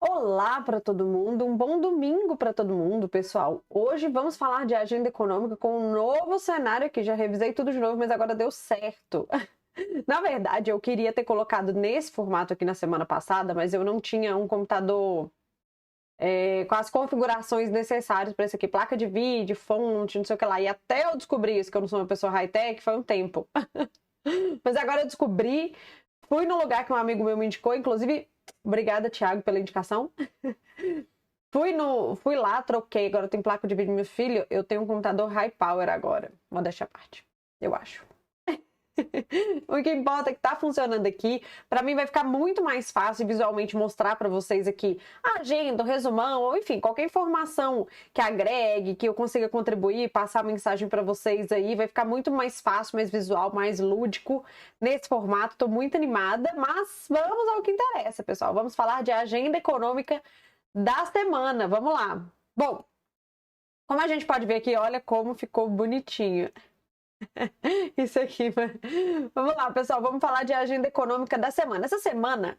Olá para todo mundo, um bom domingo para todo mundo, pessoal. Hoje vamos falar de agenda econômica com um novo cenário aqui. Já revisei tudo de novo, mas agora deu certo. Na verdade, eu queria ter colocado nesse formato aqui na semana passada, mas eu não tinha um computador com as configurações necessárias para isso aqui, placa de vídeo, fonte, não sei o que lá. E até eu descobrir isso, que eu não sou uma pessoa high-tech, foi um tempo. Mas agora eu descobri, fui no lugar que um amigo meu me indicou, inclusive, obrigada, Thiago, pela indicação. Fui lá, troquei, agora eu tenho placa de vídeo do meu filho, eu tenho um computador high power agora, modéstia à parte, eu acho. O que importa é que tá funcionando aqui. Para mim vai ficar muito mais fácil visualmente mostrar para vocês aqui a agenda, o resumão, ou enfim, qualquer informação que agregue, que eu consiga contribuir, passar a mensagem para vocês aí, vai ficar muito mais fácil, mais visual, mais lúdico nesse formato. Tô muito animada, mas vamos ao que interessa, pessoal. Vamos falar de agenda econômica da semana. Vamos lá. Bom, como a gente pode ver aqui, olha como ficou bonitinho. Isso aqui, vamos lá, pessoal, vamos falar de agenda econômica da semana. Essa semana,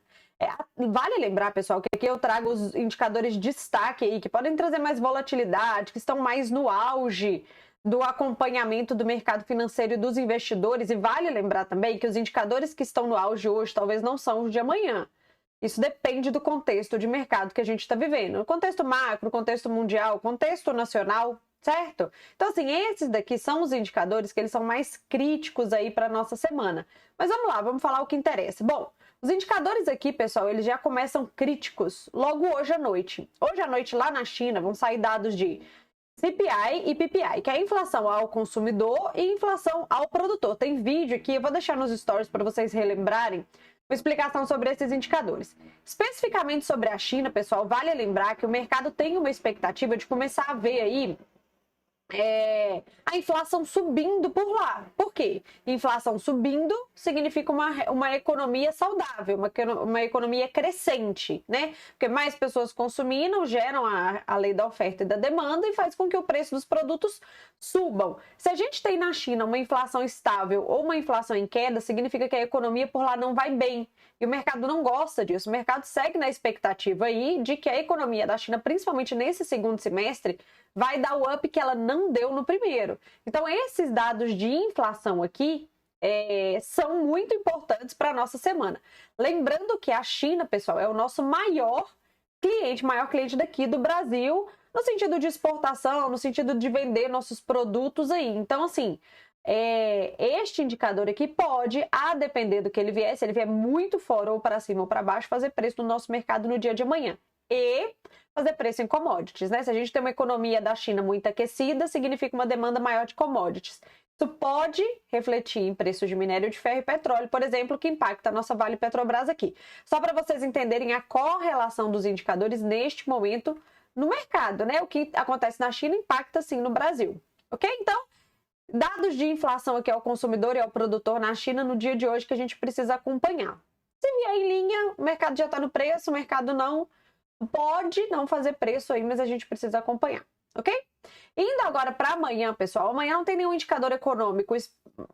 vale lembrar, pessoal, que aqui eu trago os indicadores de destaque aí, que podem trazer mais volatilidade, que estão mais no auge do acompanhamento do mercado financeiro e dos investidores. E vale lembrar também que os indicadores que estão no auge hoje talvez não são os de amanhã. Isso depende do contexto de mercado que a gente está vivendo. O contexto macro, o contexto mundial, o contexto nacional, certo? Então, assim, esses daqui são os indicadores que eles são mais críticos aí para nossa semana. Mas vamos lá, vamos falar o que interessa. Bom, os indicadores aqui, pessoal, eles já começam críticos logo hoje à noite. Hoje à noite, lá na China, vão sair dados de CPI e PPI, que é a inflação ao consumidor e inflação ao produtor. Tem vídeo aqui, eu vou deixar nos stories para vocês relembrarem uma explicação sobre esses indicadores. Especificamente sobre a China, pessoal, vale lembrar que o mercado tem uma expectativa de começar a ver aí a inflação subindo por lá. Por quê? Inflação subindo significa uma economia saudável, uma economia crescente, né? Porque mais pessoas consumindo geram a lei da oferta e da demanda e faz com que o preço dos produtos subam. Se a gente tem na China uma inflação estável ou uma inflação em queda, significa que a economia por lá não vai bem. E o mercado não gosta disso. O mercado segue na expectativa aí de que a economia da China, principalmente nesse segundo semestre, vai dar o up que ela não deu no primeiro. Então, esses dados de inflação aqui são muito importantes para a nossa semana. Lembrando que a China, pessoal, é o nosso maior cliente daqui do Brasil, no sentido de exportação, no sentido de vender nossos produtos aí. Então, assim, este indicador aqui pode, a depender do que ele vier, se ele vier muito fora ou para cima ou para baixo, fazer preço no nosso mercado no dia de amanhã. E fazer preço em commodities, né? Se a gente tem uma economia da China muito aquecida, significa uma demanda maior de commodities. Isso pode refletir em preços de minério de ferro e petróleo, por exemplo, que impacta a nossa Vale Petrobras aqui. Só para vocês entenderem a correlação dos indicadores neste momento no mercado, né? O que acontece na China impacta sim no Brasil, ok? Então, dados de inflação aqui ao consumidor e ao produtor na China no dia de hoje que a gente precisa acompanhar. Se vier em linha, o mercado já está no preço, o mercado não pode não fazer preço aí, mas a gente precisa acompanhar, ok? Indo agora para amanhã, pessoal, amanhã não tem nenhum indicador econômico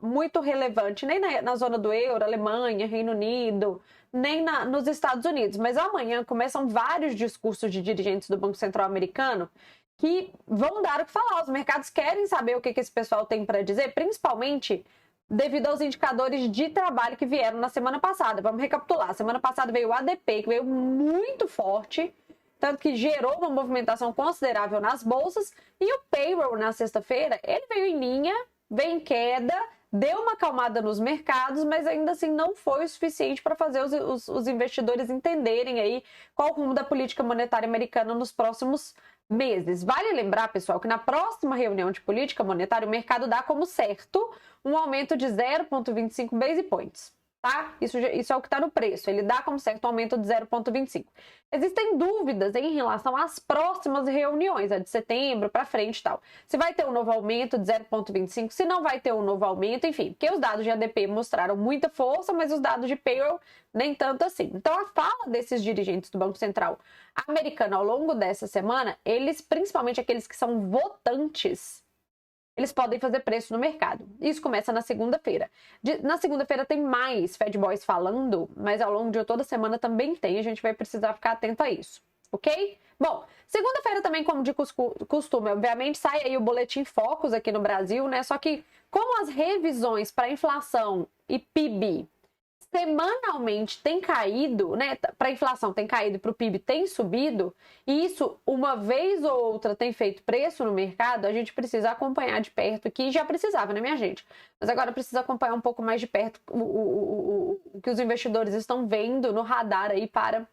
muito relevante, nem na zona do euro, Alemanha, Reino Unido, nem nos Estados Unidos, mas amanhã começam vários discursos de dirigentes do Banco Central americano que vão dar o que falar. Os mercados querem saber o que esse pessoal tem para dizer, principalmente devido aos indicadores de trabalho que vieram na semana passada. Vamos recapitular. Semana passada veio o ADP, que veio muito forte, tanto que gerou uma movimentação considerável nas bolsas, e o payroll na sexta-feira, ele veio em linha, veio em queda, deu uma acalmada nos mercados, mas ainda assim não foi o suficiente para fazer os investidores entenderem aí qual o rumo da política monetária americana nos próximos meses. Vale lembrar, pessoal, que na próxima reunião de política monetária o mercado dá como certo um aumento de 0,25 base points, tá? Isso é o que está no preço, ele dá como certo um aumento de 0,25. Existem dúvidas em relação às próximas reuniões, a de setembro para frente e tal. Se vai ter um novo aumento de 0,25, se não vai ter um novo aumento, enfim, porque os dados de ADP mostraram muita força, mas os dados de payroll nem tanto assim. Então, a fala desses dirigentes do Banco Central americano ao longo dessa semana, eles, principalmente aqueles que são votantes, eles podem fazer preço no mercado. Isso começa na segunda-feira. Na segunda-feira tem mais Fed Boys falando, mas ao longo de toda a semana também tem. A gente vai precisar ficar atento a isso, ok? Bom, segunda-feira também, como de costume, obviamente, sai aí o Boletim Focus aqui no Brasil, né? Só que como as revisões para inflação e PIB semanalmente tem caído, né? Para a inflação tem caído, para o PIB tem subido, e isso uma vez ou outra tem feito preço no mercado, a gente precisa acompanhar de perto, que já precisava, né, minha gente? Mas agora precisa acompanhar um pouco mais de perto o que os investidores estão vendo no radar aí para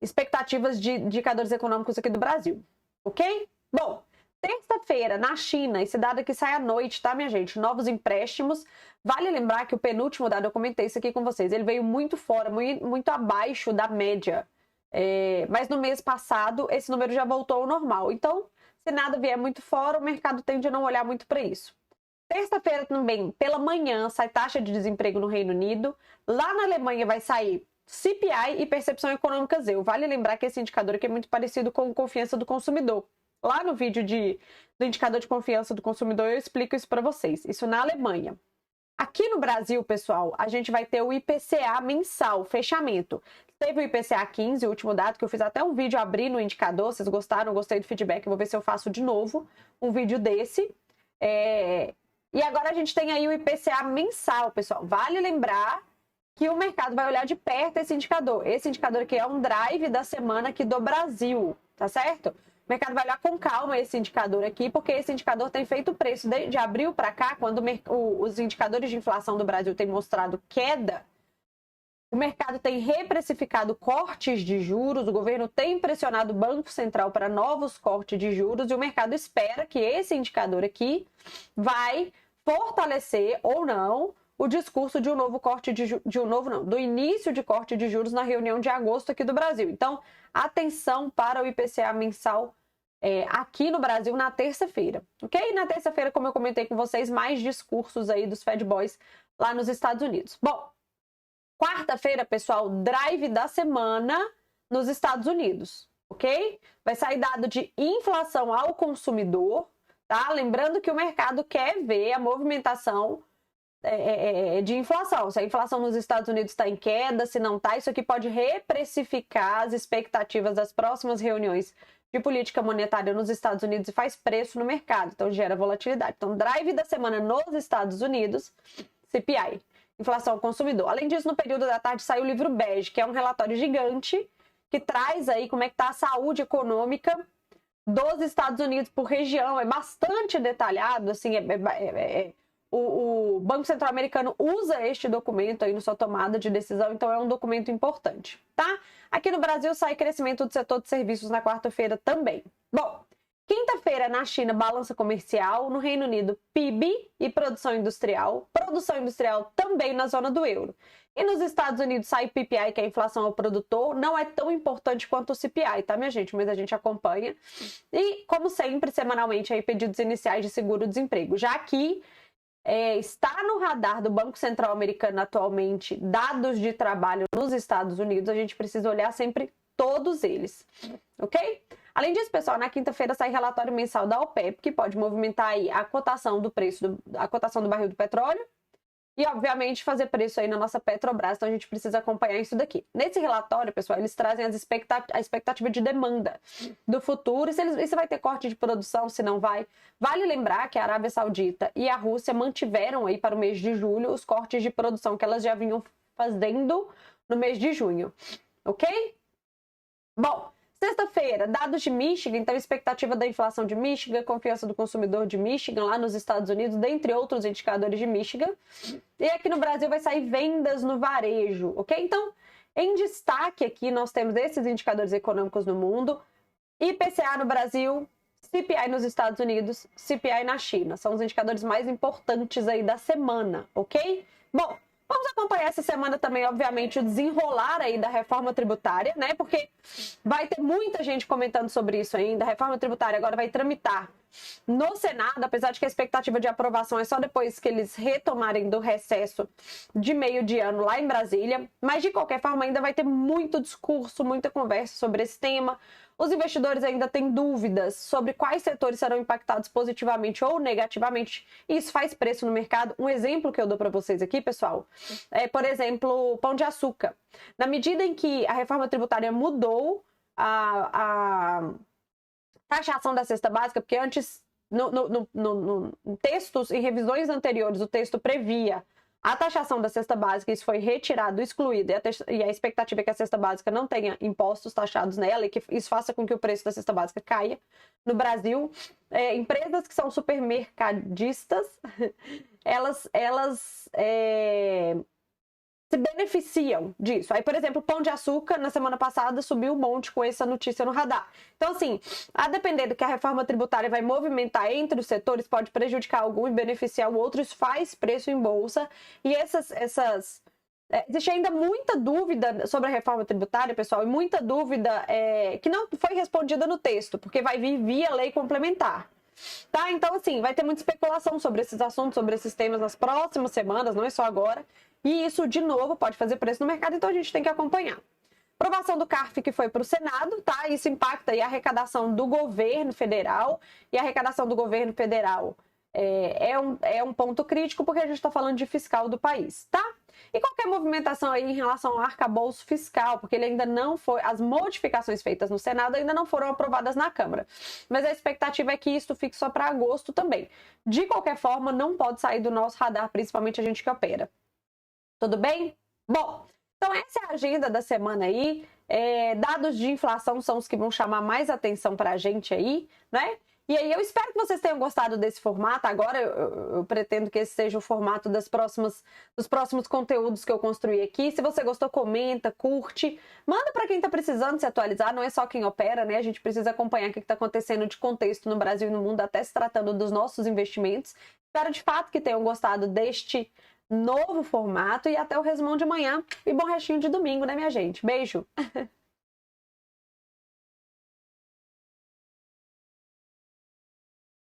expectativas de indicadores econômicos aqui do Brasil, ok? Bom, terça-feira, na China, esse dado aqui sai à noite, tá, minha gente? Novos empréstimos. Vale lembrar que o penúltimo dado, eu comentei isso aqui com vocês, ele veio muito fora, muito abaixo da média. Mas no mês passado, esse número já voltou ao normal. Então, se nada vier muito fora, o mercado tende a não olhar muito para isso. Terça-feira também, pela manhã, sai taxa de desemprego no Reino Unido. Lá na Alemanha vai sair CPI e percepção econômica ZEU. Vale lembrar que esse indicador aqui é muito parecido com confiança do consumidor. Lá no vídeo do indicador de confiança do consumidor eu explico isso para vocês. Isso na Alemanha. Aqui no Brasil, pessoal, a gente vai ter o IPCA mensal, fechamento. Teve o IPCA 15, o último dado, que eu fiz até um vídeo abrindo o indicador. Vocês gostaram? Gostei do feedback. Eu vou ver se eu faço de novo um vídeo desse. E agora a gente tem aí o IPCA mensal, pessoal. Vale lembrar que o mercado vai olhar de perto esse indicador. Esse indicador aqui é um drive da semana aqui do Brasil, tá certo? O mercado vai olhar com calma esse indicador aqui, porque esse indicador tem feito preço de abril para cá, quando os indicadores de inflação do Brasil têm mostrado queda, o mercado tem reprecificado cortes de juros, o governo tem pressionado o Banco Central para novos cortes de juros e o mercado espera que esse indicador aqui vai fortalecer ou não o discurso de um novo corte do início de corte de juros na reunião de agosto aqui do Brasil. Então, atenção para o IPCA mensal aqui no Brasil na terça-feira, ok? Na terça-feira, como eu comentei com vocês, mais discursos aí dos Fed Boys lá nos Estados Unidos. Bom, quarta-feira, pessoal, drive da semana nos Estados Unidos, ok? Vai sair dado de inflação ao consumidor, tá? Lembrando que o mercado quer ver a movimentação de inflação. Se a inflação nos Estados Unidos está em queda, se não está, isso aqui pode reprecificar as expectativas das próximas reuniões de política monetária nos Estados Unidos e faz preço no mercado, então gera volatilidade. Então, drive da semana nos Estados Unidos, CPI, inflação ao consumidor. Além disso, no período da tarde sai o livro Bege, que é um relatório gigante que traz aí como é que está a saúde econômica dos Estados Unidos por região. É bastante detalhado, assim, o Banco Central americano usa este documento aí na sua tomada de decisão, então é um documento importante, tá? Aqui no Brasil sai crescimento do setor de serviços na quarta-feira também. Bom, quinta-feira na China, balança comercial, no Reino Unido, PIB e produção industrial também na zona do euro. E nos Estados Unidos sai o PPI, que é a inflação ao produtor, não é tão importante quanto o CPI, tá, minha gente? Mas a gente acompanha. E, como sempre, semanalmente, aí pedidos iniciais de seguro-desemprego. Já aqui, está no radar do Banco Central americano atualmente dados de trabalho nos Estados Unidos, a gente precisa olhar sempre todos eles, ok? Além disso, pessoal, na quinta-feira sai relatório mensal da OPEP, que pode movimentar aí a cotação do preço, a cotação do barril do petróleo e, obviamente, fazer preço aí na nossa Petrobras, então a gente precisa acompanhar isso daqui. Nesse relatório, pessoal, eles trazem a expectativa de demanda do futuro, e se vai ter corte de produção, se não vai. Vale lembrar que a Arábia Saudita e a Rússia mantiveram aí para o mês de julho os cortes de produção que elas já vinham fazendo no mês de junho, ok? Bom, sexta-feira, dados de Michigan, então expectativa da inflação de Michigan, confiança do consumidor de Michigan lá nos Estados Unidos, dentre outros indicadores de Michigan. E aqui no Brasil vai sair vendas no varejo, ok? Então, em destaque aqui nós temos esses indicadores econômicos no mundo, IPCA no Brasil, CPI nos Estados Unidos, CPI na China. São os indicadores mais importantes aí da semana, ok? Bom, vamos acompanhar essa semana também, obviamente, o desenrolar aí da reforma tributária, né? Porque vai ter muita gente comentando sobre isso ainda. A reforma tributária agora vai tramitar no Senado, apesar de que a expectativa de aprovação é só depois que eles retomarem do recesso de meio de ano lá em Brasília. Mas, de qualquer forma, ainda vai ter muito discurso, muita conversa sobre esse tema. Os investidores ainda têm dúvidas sobre quais setores serão impactados positivamente ou negativamente. E isso faz preço no mercado. Um exemplo que eu dou para vocês aqui, pessoal, é, por exemplo, pão de açúcar. Na medida em que a reforma tributária mudou a taxação da cesta básica, porque antes, no textos, em revisões anteriores, o texto previa a taxação da cesta básica, isso foi retirado, excluído, e a expectativa é que a cesta básica não tenha impostos taxados nela e que isso faça com que o preço da cesta básica caia. No Brasil, empresas que são supermercadistas, elas se beneficiam disso. Aí, por exemplo, Pão de Açúcar, na semana passada, subiu um monte com essa notícia no radar. Então, assim, a depender do que a reforma tributária vai movimentar entre os setores, pode prejudicar algum e beneficiar o outro. Isso faz preço em bolsa. E existe ainda muita dúvida sobre a reforma tributária, pessoal, e muita dúvida que não foi respondida no texto, porque vai vir via lei complementar. Tá? Então, assim, vai ter muita especulação sobre esses assuntos, sobre esses temas nas próximas semanas, não é só agora. E isso, de novo, pode fazer preço no mercado, então a gente tem que acompanhar. Aprovação do CARF que foi para o Senado, tá? Isso impacta aí a arrecadação do governo federal. E a arrecadação do governo federal é um ponto crítico, porque a gente está falando de fiscal do país, tá? E qualquer movimentação aí em relação ao arcabouço fiscal, porque ele ainda não foi, as modificações feitas no Senado ainda não foram aprovadas na Câmara. Mas a expectativa é que isso fique só para agosto também. De qualquer forma, não pode sair do nosso radar, principalmente a gente que opera. Tudo bem? Bom, então essa é a agenda da semana aí. Dados de inflação são os que vão chamar mais atenção para a gente aí, né? E aí eu espero que vocês tenham gostado desse formato. Agora eu pretendo que esse seja o formato dos próximos conteúdos que eu construí aqui. Se você gostou, comenta, curte. Manda para quem está precisando se atualizar. Não é só quem opera, né? A gente precisa acompanhar o que está acontecendo de contexto no Brasil e no mundo, até se tratando dos nossos investimentos. Espero de fato que tenham gostado deste novo formato e até o resumão de amanhã. E bom restinho de domingo, né, minha gente? Beijo!